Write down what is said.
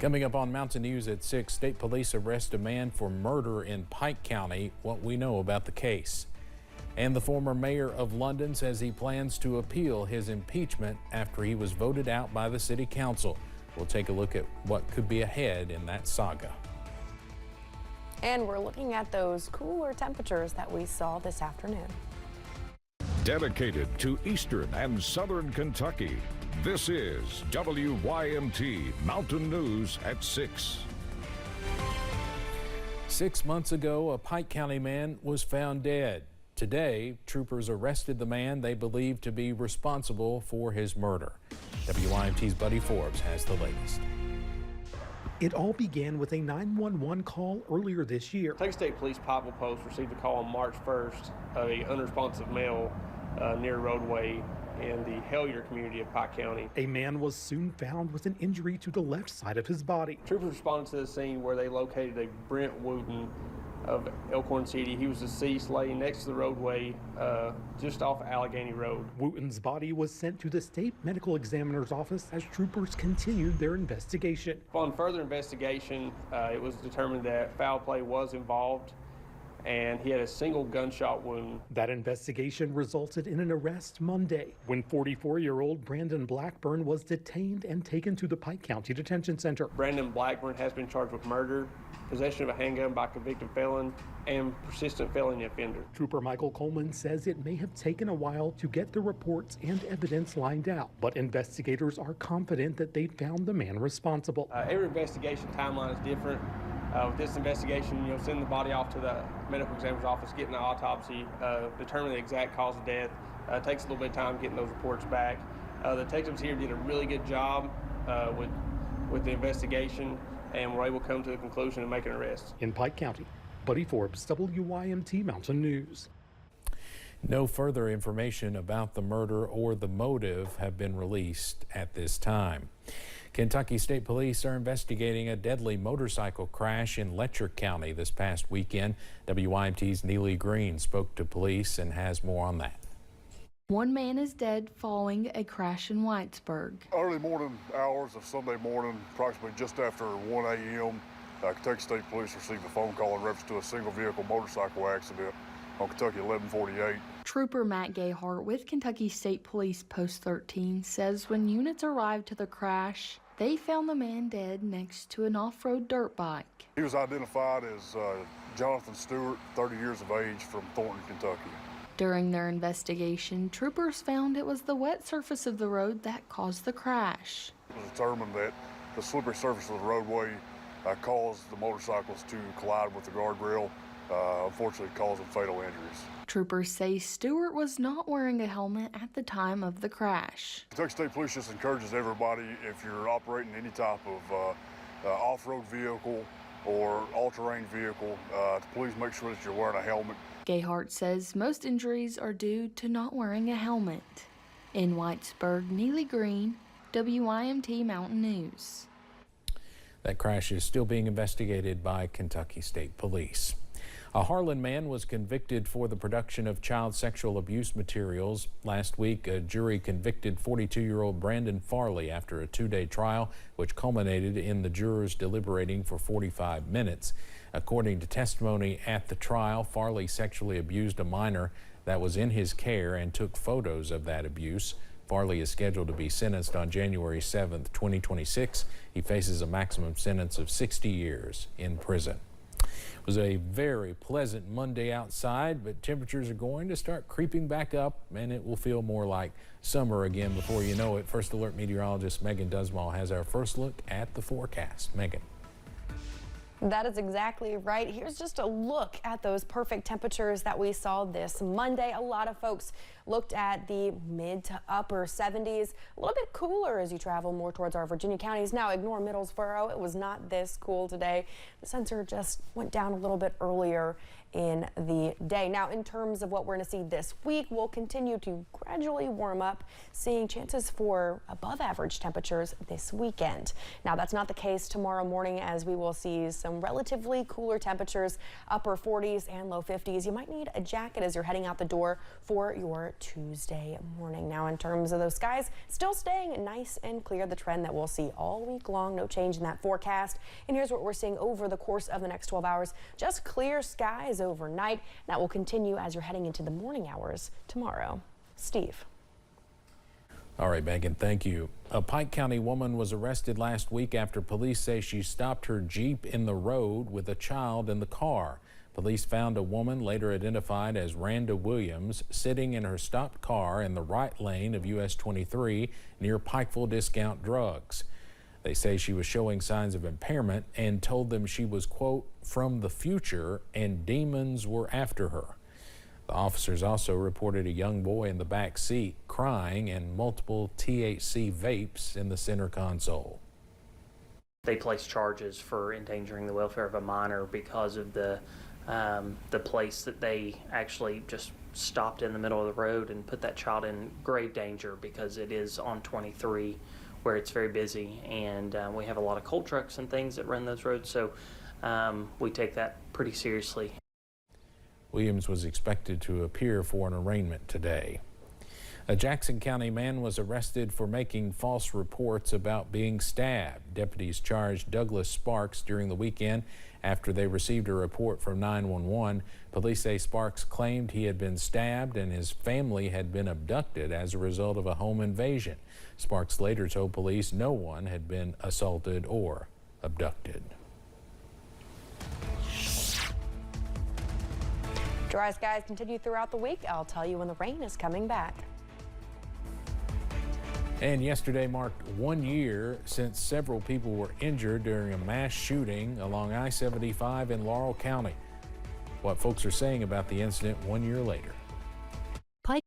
Coming up on Mountain News at 6, state police arrest a man for murder in Pike County. What we know about the case. And the former mayor of London says he plans to appeal his impeachment after he was voted out by the city council. We'll take a look at what could be ahead in that saga. And we're looking at those cooler temperatures that we saw this afternoon. Dedicated to Eastern and Southern Kentucky, this is WYMT Mountain News at 6. 6 months ago, a Pike County man was found dead. Today, troopers arrested the man they believe to be responsible for his murder. WYMT's Buddy Forbes has the latest. It all began with a 911 call earlier this year. Kentucky State Police Pikeville Post received a call on March 1st of an unresponsive male near a roadway in the Hellier community of Pike County. A man was soon found with an injury to the left side of his body. Troopers responded to the scene where they located a Brent Wooten of Elkhorn City. He was deceased, laying next to the roadway just off Allegheny Road. Wooten's body was sent to the state medical examiner's office as troopers continued their investigation. Upon further investigation, it was determined that foul play was involved, and he had a single gunshot wound. That investigation resulted in an arrest Monday when 44-year-old Brandon Blackburn was detained and taken to the Pike County Detention Center. Brandon Blackburn has been charged with murder, possession of a handgun by a convicted felon, and persistent felony offender. Trooper Michael Coleman says it may have taken a while to get the reports and evidence lined out, but investigators are confident that they found the man responsible. Every investigation timeline is different. With this investigation, sending the body off to the medical examiner's office, getting the autopsy, determining the exact cause of death. Takes a little bit of time getting those reports back. The detectives here did a really good job with the investigation, and were able to come to the conclusion and make an arrest. In Pike County, Buddy Forbes, WYMT Mountain News. No further information about the murder or the motive have been released at this time. Kentucky State Police are investigating a deadly motorcycle crash in Letcher County this past weekend. WYMT's Neely Green spoke to police and has more on that. One man is dead following a crash in Whitesburg. Early morning hours of Sunday morning, approximately just after 1 a.m., Kentucky State Police received a phone call in reference to a single vehicle motorcycle accident on Kentucky 1148. Trooper Matt Gayhart with Kentucky State Police Post 13 says when units arrived to the crash, they found the man dead next to an off-road dirt bike. He was identified as Jonathan Stewart, 30 years of age, from Thornton, Kentucky. During their investigation, troopers found it was the wet surface of the road that caused the crash. It was determined that the slippery surface of the roadway caused the motorcycles to collide with the guardrail, unfortunately causing fatal injuries. Troopers say Stewart was not wearing a helmet at the time of the crash. Kentucky State Police just encourages everybody, if you're operating any type of off-road vehicle or all-terrain vehicle, to please make sure that you're wearing a helmet. Gayhart says most injuries are due to not wearing a helmet. In Whitesburg, Neely Green, WYMT Mountain News. That crash is still being investigated by Kentucky State Police. A Harlan man was convicted for the production of child sexual abuse materials. Last week, a jury convicted 42-year-old Brandon Farley after a 2-day trial, which culminated in the jurors deliberating for 45 minutes. According to testimony at the trial, Farley sexually abused a minor that was in his care and took photos of that abuse. Farley is scheduled to be sentenced on January 7th, 2026. He faces a maximum sentence of 60 years in prison. It was a very pleasant Monday outside, but temperatures are going to start creeping back up, and it will feel more like summer again before you know it. First Alert meteorologist Megan Dusmall has our first look at the forecast. Megan. That is exactly right. Here's just a look at those perfect temperatures that we saw this Monday. A lot of folks looked at the mid to upper 70s, a little bit cooler as you travel more towards our Virginia counties. Now ignore Middlesboro. It was not this cool today. The sensor just went down a little bit earlier in the day. Now, in terms of what we're going to see this week, we'll continue to gradually warm up, seeing chances for above average temperatures this weekend. Now, that's not the case tomorrow morning, as we will see some relatively cooler temperatures, upper 40s and low 50s. You might need a jacket as you're heading out the door for your Tuesday morning. Now, in terms of those skies, still staying nice and clear, the trend that we'll see all week long. No change in that forecast. And here's what we're seeing over the course of the next 12 hours. Just clear skies overnight. That will continue as you're heading into the morning hours tomorrow. Steve. All right, Megan, thank you. A Pike County woman was arrested last week after police say she stopped her Jeep in the road with a child in the car. Police found a woman, later identified as Randa Williams, sitting in her stopped car in the right lane of US 23 near Pikeville Discount Drugs. They say she was showing signs of impairment and told them she was, quote, from the future and demons were after her. The officers also reported a young boy in the back seat crying and multiple THC vapes in the center console. They placed charges for endangering the welfare of a minor because of the place that they actually just stopped in the middle of the road and put that child in grave danger, because it is on 23 where it's very busy, and we have a lot of coal trucks and things that run those roads, so we take that pretty seriously. Williams was expected to appear for an arraignment today. A Jackson County man was arrested for making false reports about being stabbed. Deputies charged Douglas Sparks during the weekend after they received a report from 911. Police say Sparks claimed he had been stabbed and his family had been abducted as a result of a home invasion. Sparks later told police no one had been assaulted or abducted. Dry skies continue throughout the week. I'll tell you when the rain is coming back. And yesterday marked 1 year since several people were injured during a mass shooting along I-75 in Laurel County. What folks are saying about the incident 1 year later.